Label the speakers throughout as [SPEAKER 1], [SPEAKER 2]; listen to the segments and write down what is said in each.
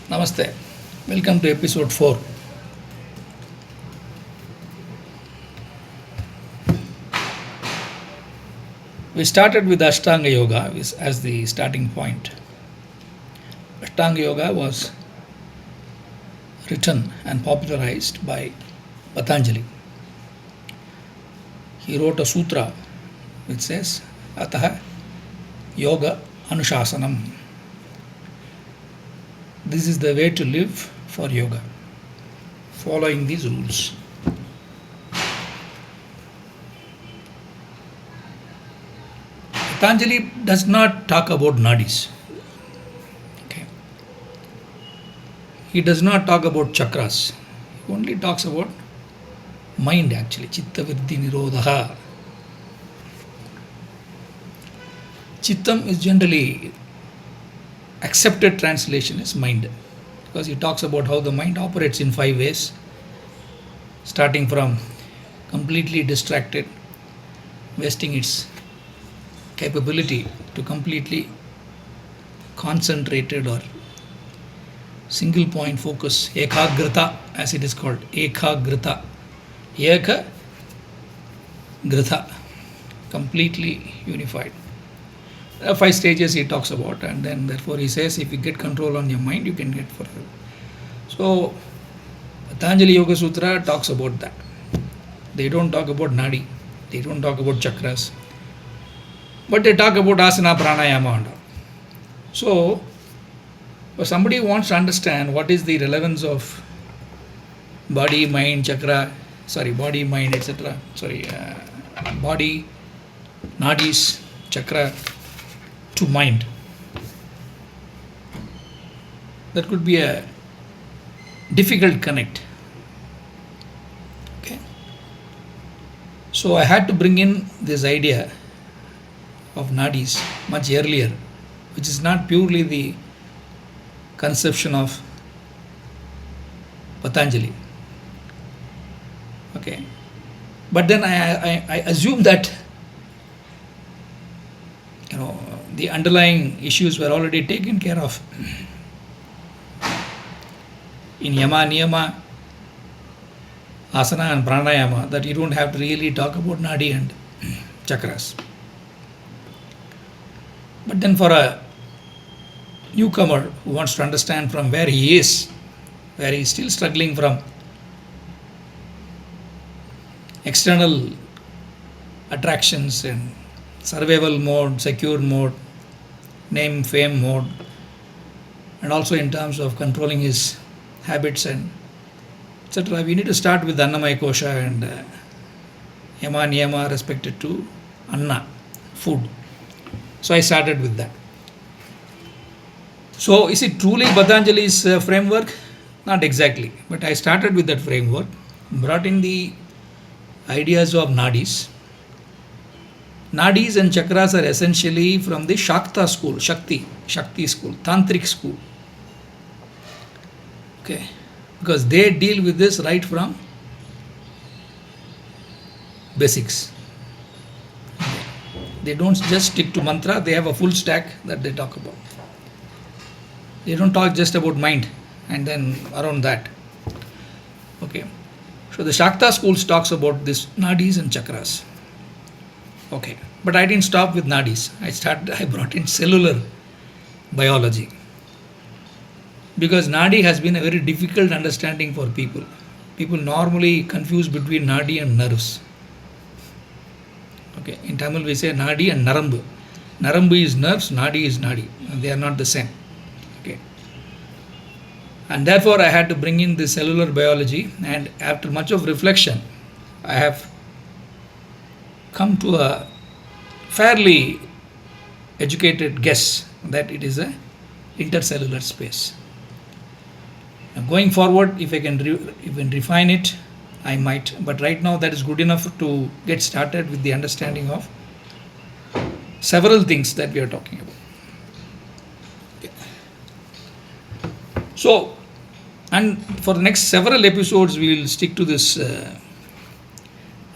[SPEAKER 1] Namaste. Welcome to episode 4. We started with Ashtanga Yoga as the starting point. Ashtanga Yoga was written and popularized by Patanjali. He wrote a sutra which says, Ataha Yoga Anushasanam. This is the way to live for yoga, following these rules. Patanjali does not talk about nadis. Okay. He does not talk about chakras. He only talks about mind actually. Chitta Vritti Nirodha. Chittam is generally accepted translation is mind, because he talks about how the mind operates in 5 ways, starting from completely distracted, wasting its capability to completely concentrated or single point focus, ekagrita as it is called, ekagrita, eka-grita, completely unified. There are 5 stages he talks about, and then therefore he says if you get control on your mind, you can get further. So Patanjali Yoga Sutra talks about that. They don't talk about nadi, they don't talk about chakras, but they talk about asana, pranayama and all. So if somebody wants to understand what is the relevance of body, mind, body, mind, etc. Body, nadis, chakra to mind, that could be a difficult connect. Okay. So I had to bring in this idea of nadis much earlier, which is not purely the conception of Patanjali. Okay. But then I assume that the underlying issues were already taken care of in Yama, Niyama, Asana and Pranayama, that you don't have to really talk about Nadi and chakras. But then for a newcomer who wants to understand from where he is, where he is still struggling from external attractions and survival mode, secure mode, name, fame mode, and also in terms of controlling his habits and etc. We need to start with Annamaya Kosha and Yama Niyama respected to Anna, food. So I started with that. So is it truly Patanjali's framework? Not exactly, but I started with that framework, brought in the ideas of nadis. Nadis and chakras are essentially from the Shakta school, Shakti school, Tantric school. Okay, because they deal with this right from basics. Okay. They don't just stick to mantra, they have a full stack that they talk about. They don't talk just about mind and then around that. Okay, so the Shakta schools talks about this nadis and chakras. Okay, but I didn't stop with nadis. I brought in cellular biology, because nadi has been a very difficult understanding for people. People normally confuse between nadi and nerves. Okay, in Tamil we say nadi and narambu. Narambu is nerves, nadi is nadi. They are not the same. Okay, and therefore I had to bring in the cellular biology, and after much of reflection, I have come to a fairly educated guess that it is a intercellular space. Now going forward, if I can refine it, I might. But right now, that is good enough to get started with the understanding of several things that we are talking about. Okay. So, and for the next several episodes, we will stick to this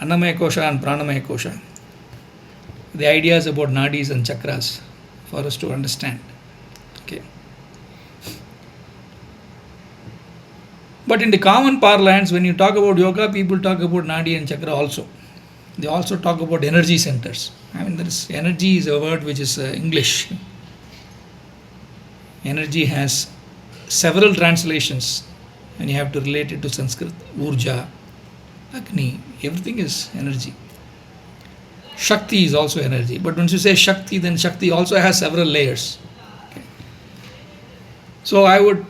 [SPEAKER 1] Annamaya Kosha and Pranamaya Kosha, the ideas about nadis and chakras for us to understand. Okay. But in the common parlance, when you talk about yoga, people talk about nadi and chakra also. They also talk about energy centers. I mean, there is energy is a word which is English. Energy has several translations, and you have to relate it to Sanskrit. Urja, Agni, everything is energy. Shakti is also energy. But once you say Shakti, then Shakti also has several layers. Okay. So I would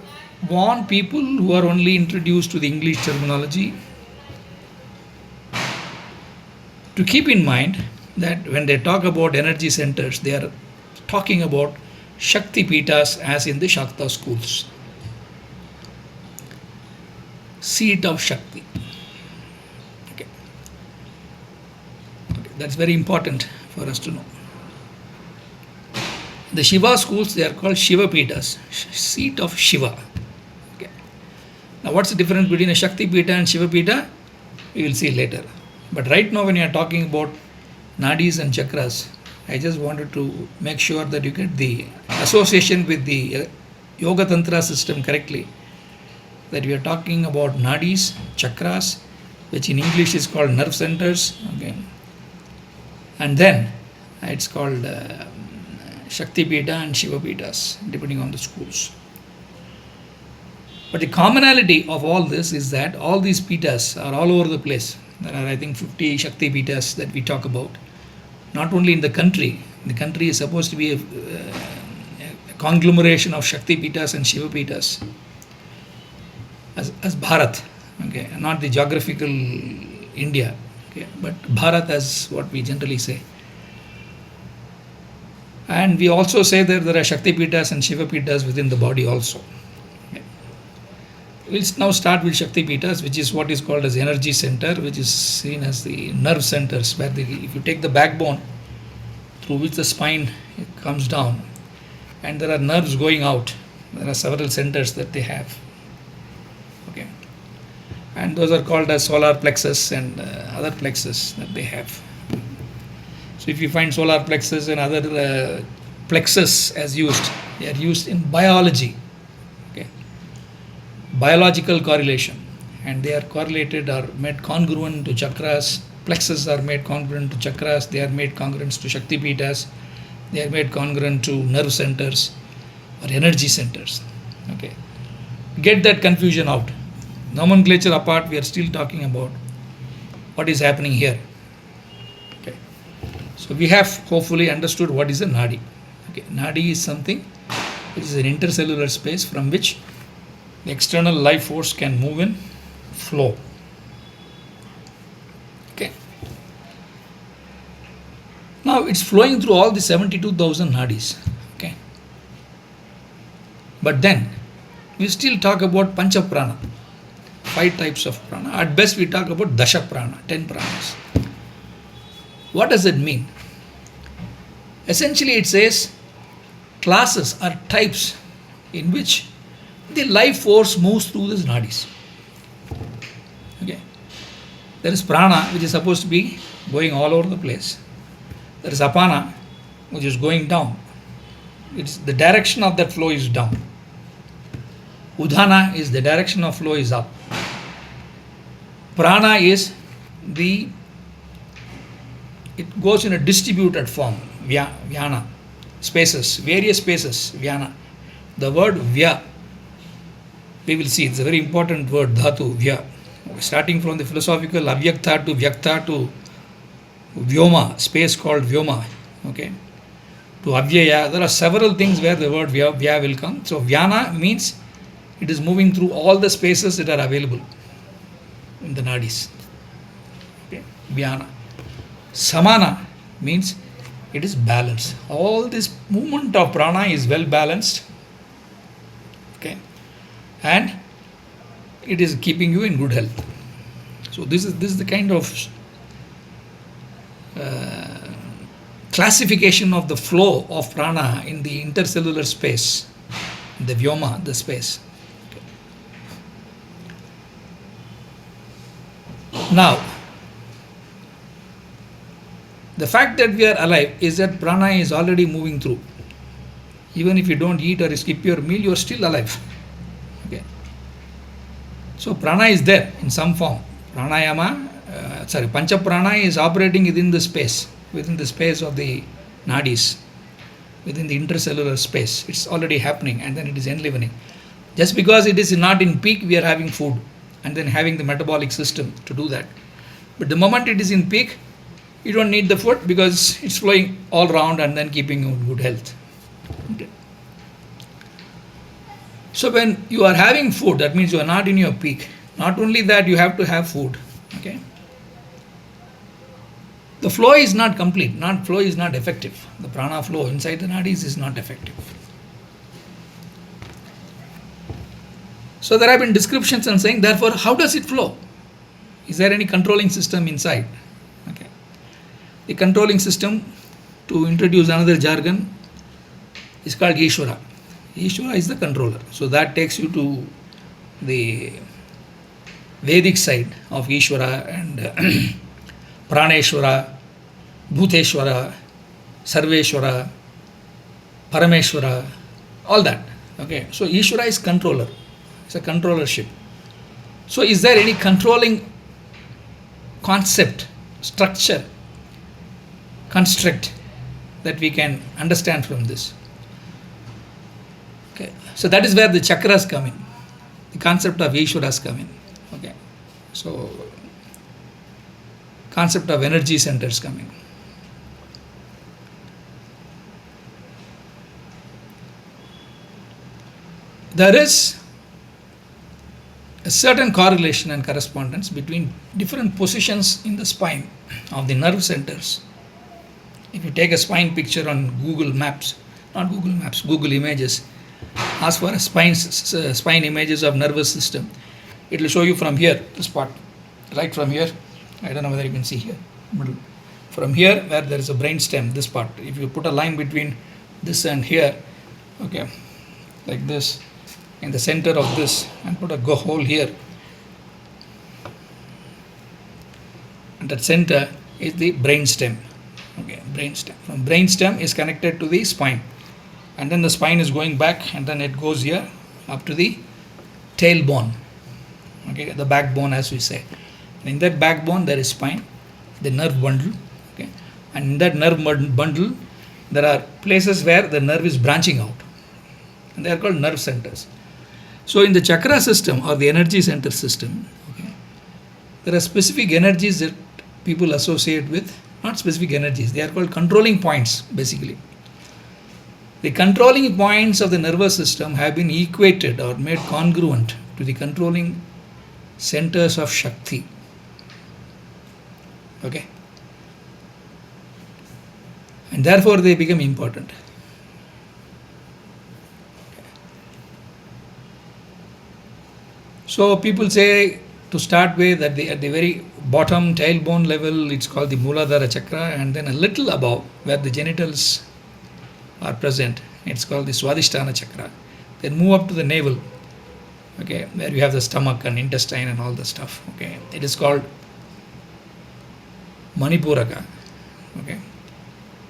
[SPEAKER 1] want people who are only introduced to the English terminology to keep in mind that when they talk about energy centers, they are talking about Shakti Pitas as in the Shakta schools. Seat of Shakti. Okay. That's very important for us to know. The Shiva schools, they are called Shiva Pitas, seat of Shiva. Okay. Now, what's the difference between a Shakti Pita and Shiva Pita? We will see later. But right now, when you are talking about nadis and chakras, I just wanted to make sure that you get the association with the Yoga Tantra system correctly. That we are talking about nadis, chakras, which in English is called nerve centers. Okay. And then it's called Shakti Pita and Shiva Pitas, depending on the schools. But the commonality of all this is that all these Pitas are all over the place. There are, I think, 50 Shakti Pitas that we talk about. Not only in the country. The country is supposed to be a conglomeration of Shakti Pitas and Shiva Pitas as Bharat. Okay, not the geographical India. Okay, but Bharat as what we generally say. And we also say that there are Shakti Pitas and Shiva Pitas within the body also. We'll now start with Shakti Pitas, which is what is called as energy center, which is seen as the nerve centers, where if you take the backbone through which the spine comes down, and there are nerves going out, there are several centers that they have. Okay, and those are called as solar plexus and other plexus that they have. So if you find solar plexus and other plexus as used, they are used in biology. Biological correlation, and they are correlated or made congruent to chakras. Plexus are made congruent to chakras, they are made congruent to Shakti Pitas, they are made congruent to nerve centers or energy centers. Okay, get that confusion out. Nomenclature apart, we are still talking about what is happening here. Okay, so we have hopefully understood what is a nadi. Okay, nadi is something which is an intercellular space from which the external life force can move in flow. Okay. Now it's flowing through all the 72,000 nadis. Okay. But then we still talk about Pancha Prana, 5 types of prana. At best we talk about Dasha Prana, 10 pranas. What does it mean? Essentially it says classes or types in which the life force moves through these nadis. Okay. There is prana, which is supposed to be going all over the place. There is apana, which is going down. It's the direction of that flow is down. Udhana is the direction of flow is up. Prana is it goes in a distributed form. Vyana, spaces, various spaces. Vyana. The word vya, we will see, it's a very important word, dhatu, vya. Starting from the philosophical avyakta to vyakta to vyoma, space called vyoma. Okay. To avyaya, there are several things where the word vya will come. So vyana means it is moving through all the spaces that are available in the nadis. Okay. Vyana. Samana means it is balanced. All this movement of prana is well balanced. Okay. And it is keeping you in good health. So this is the kind of classification of the flow of prana in the intercellular space, the vyoma, the space. Okay. Now, the fact that we are alive is that prana is already moving through. Even if you don't eat or skip your meal, you are still alive. Okay. So prana is there in some form. Pancha prana is operating within the space of the nadis, within the intercellular space. It's already happening and then it is enlivening. Just because it is not in peak, we are having food and then having the metabolic system to do that. But the moment it is in peak, you don't need the food because it's flowing all around and then keeping you in good health. Okay. So when you are having food, that means you are not in your peak. Not only that, you have to have food. Okay. The flow is not complete. Flow is not effective. The prana flow inside the nadis is not effective. So there have been descriptions and saying, therefore, how does it flow? Is there any controlling system inside? Okay. The controlling system, to introduce another jargon, is called Ishvara. Ishvara is the controller. So that takes you to the Vedic side of Ishvara and Praneshvara, Bhuteshvara, Sarveshvara, Parameshvara, all that. Okay. So Ishvara is controller. It's a controllership. So is there any controlling concept, structure, construct that we can understand from this? Okay. So that is where the chakras come in. The concept of Ishvaras come in. Okay. So concept of energy centers come in. There is a certain correlation and correspondence between different positions in the spine of the nerve centers. If you take a spine picture on Google Maps, not Google Maps, Google Images, ask for a spine images of nervous system, it will show you from here, this part, right from here. I don't know whether you can see here, middle. From here, where there is a brain stem, this part. If you put a line between this and here, okay, like this, in the center of this, and put a hole here, and that center is the brain stem. Okay, brain stem. From brain stem is connected to the spine, and then the spine is going back, and then it goes here up to the tailbone. Okay, the backbone, as we say. In that backbone there is spine, the nerve bundle. Okay, and in that nerve bundle there are places where the nerve is branching out, and they are called nerve centers. So in the chakra system or the energy center system, okay, there are specific energies that people associate with, not specific energies, they are called controlling points basically. The controlling points of the nervous system have been equated or made congruent to the controlling centers of Shakti. Okay. And therefore they become important. So people say, to start with, at the very bottom tailbone level, it's called the Mooladhara chakra, and then a little above, where the genitals are present, it's called the Swadhisthana chakra. Then move up to the navel, okay, where you have the stomach and intestine and all the stuff. Okay, it is called Manipuraka. Okay,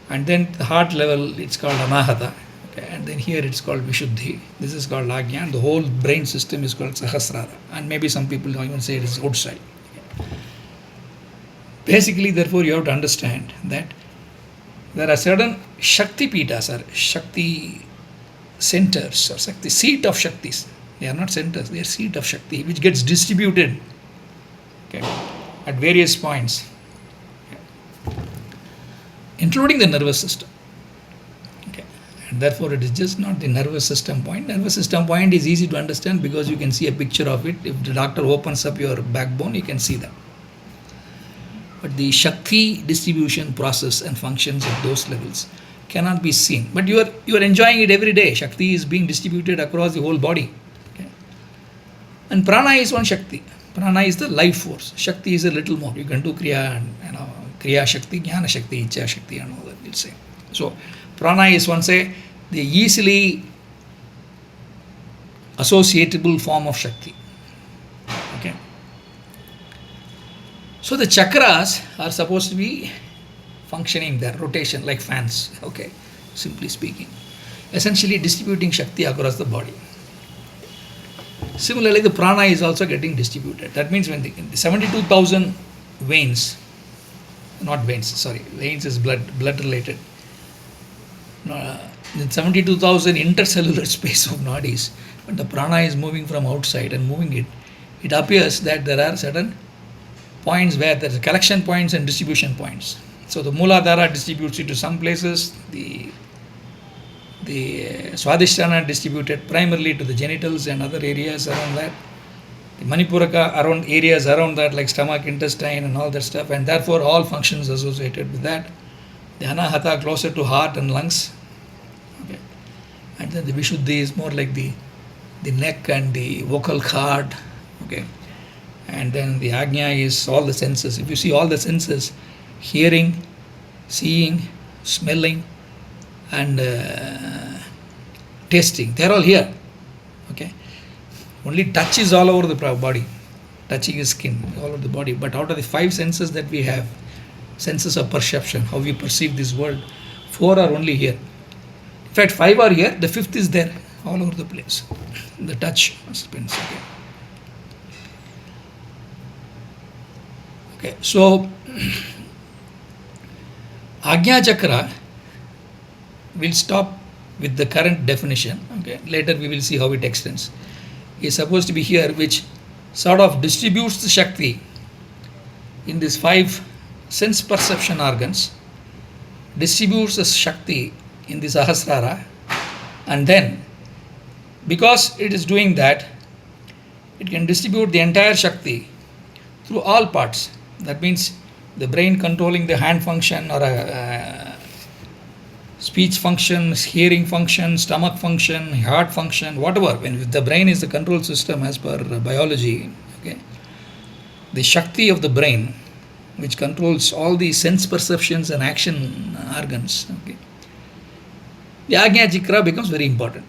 [SPEAKER 1] and then the heart level, it's called Anahata. Okay, and then here it's called Vishuddhi. This is called Agnya, and the whole brain system is called Sahasrara. And maybe some people even say it is outside. Okay. Basically, therefore, you have to understand that there are certain Shakti Pitas or Shakti centers or Shakti seat of Shaktis. They are not centers, they are seat of Shakti, which gets distributed, okay, at various points, okay, including the nervous system. Okay. And therefore, it is just not the nervous system point. Nervous system point is easy to understand because you can see a picture of it. If the doctor opens up your backbone, you can see that. But the Shakti distribution process and functions at those levels cannot be seen. But you are enjoying it every day. Shakti is being distributed across the whole body. Okay. And prana is one Shakti. Prana is the life force. Shakti is a little more. You can do Kriya and Kriya Shakti, Jnana Shakti, Ichcha Shakti and all that we'll say. So prana is one, say, the easily associatable form of Shakti. Okay. So the chakras are supposed to be functioning there, rotation like fans, okay, simply speaking, essentially distributing Shakti across the body. Similarly, the prana is also getting distributed. That means when the 72,000 veins, not veins, sorry, veins is blood related. The 72,000 intercellular space of nadis, but the prana is moving from outside and moving it. It appears that there are certain points where there are collection points and distribution points. So the Mooladhara distributes it to some places, the Swadhisthana distributed primarily to the genitals and other areas around that. The Manipuraka around areas around that, like stomach, intestine, and all that stuff, and therefore all functions associated with that. The Anahata closer to heart and lungs. Okay. And then the Vishuddhi is more like the neck and the vocal cord. Okay. And then the Ajna is all the senses. If you see all the senses, hearing, seeing, smelling, and tasting, they're all here. Okay. Only touch is all over the body. Touching is skin, all over the body. But out of the 5 senses that we have, senses of perception, how we perceive this world, 4 are only here. In fact, 5 are here, the 5th is there, all over the place. The touch happens. Okay, so Ajna Chakra will stop with the current definition. Okay, later we will see how it extends. Is supposed to be here, which sort of distributes the Shakti in these 5 sense perception organs, distributes the Shakti in the Sahasrara, and then because it is doing that, it can distribute the entire Shakti through all parts. That means the brain controlling the hand function, or a speech function, hearing function, stomach function, heart function, whatever. When the brain is the control system as per biology, okay, the Shakti of the brain, which controls all the sense perceptions and action organs, okay, the Ajna Chakra becomes very important.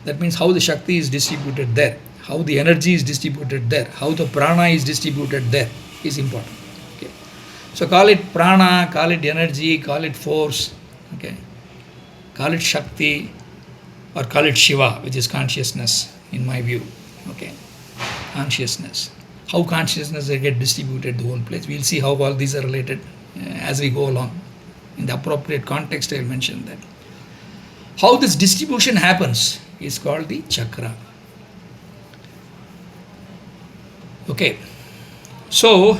[SPEAKER 1] That means how the Shakti is distributed there, how the energy is distributed there, how the prana is distributed there is important. Okay. So call it prana, call it energy, call it force, okay, call it Shakti, or call it Shiva, which is consciousness in my view. Okay, consciousness. How consciousness will get distributed the whole place. We'll see how all these are related as we go along. In the appropriate context, I'll mention that. How this distribution happens is called the chakra. Okay, so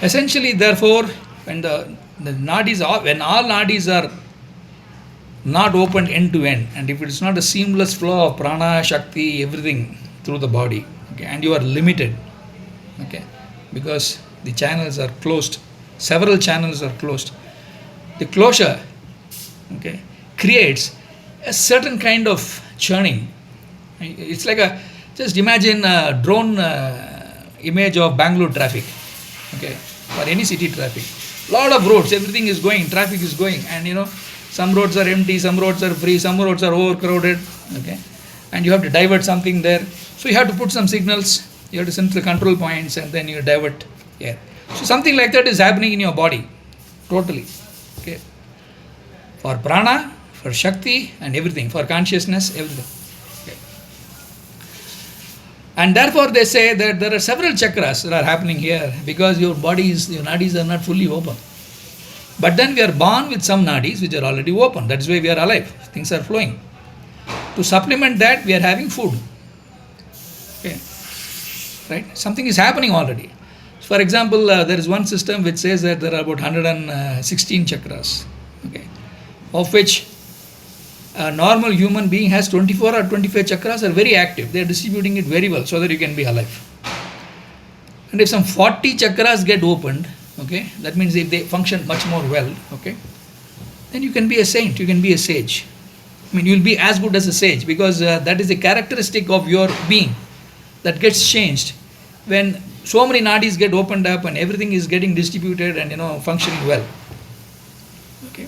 [SPEAKER 1] essentially, therefore, when the nadis are, when all nadis are not opened end to end, and if it is not a seamless flow of prana, shakti, everything through the body, okay, and you are limited, okay, because the channels are closed, several channels are closed, the closure, okay, creates a certain kind of churning. It's like a, just imagine a drone image of Bangalore traffic, okay, or any city traffic. Lot of roads, everything is going, traffic is going, and some roads are empty, some roads are free, some roads are overcrowded, okay, and you have to divert something there. So you have to put some signals, you have to send to the control points, and then you divert here. So something like that is happening in your body, totally, okay, for prana, for shakti, and everything, for consciousness, everything. Okay. And therefore they say that there are several chakras that are happening here, because your bodies, your nadis are not fully open. But then we are born with some nadis which are already open. That is why we are alive. Things are flowing. To supplement that, we are having food. Okay. Right? Something is happening already. So for example, there is one system which says that there are about 116 chakras, okay, of which a normal human being has 24 or 25 chakras are very active. They are distributing it very well so that you can be alive. And if some 40 chakras get opened, okay, that means if they function much more well, okay, then you can be a saint, you can be a sage. I mean, you will be as good as a sage, because that is a characteristic of your being that gets changed when so many nadis get opened up and everything is getting distributed and functioning well. Okay.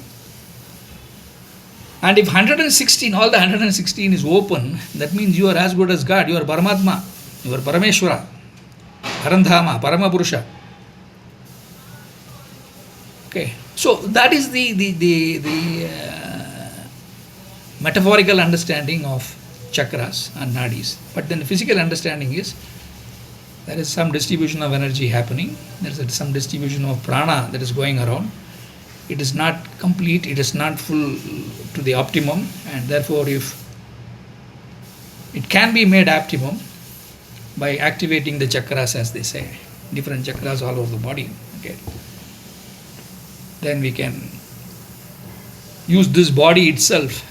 [SPEAKER 1] And if 116, all the 116 is open, that means you are as good as God, you are Paramatma, you are Parameshwara, Parandhama, Paramapurusha. Okay, so that is the metaphorical understanding of chakras and nadis. But then the physical understanding is there is some distribution of energy happening, there is some distribution of prana that is going around. It is not complete, it is not full to the optimum, and therefore if it can be made optimum by activating the chakras, as they say, different chakras all over the body. Okay, then we can use this body itself,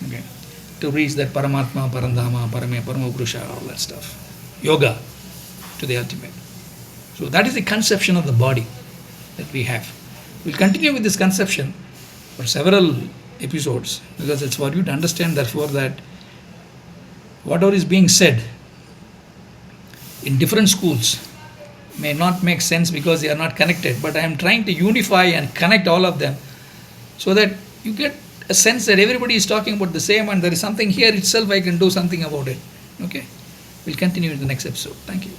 [SPEAKER 1] okay, to reach that Paramatma, Parandhama, Parame, Paramapurusha, all that stuff. Yoga to the ultimate. So that is the conception of the body that we have. We'll continue with this conception for several episodes, because it's for you to understand, therefore, that whatever is being said in different schools may not make sense because they are not connected, but I am trying to unify and connect all of them so that you get a sense that everybody is talking about the same, and there is something here itself I can do something about it. Okay, we'll continue in the next episode. Thank you.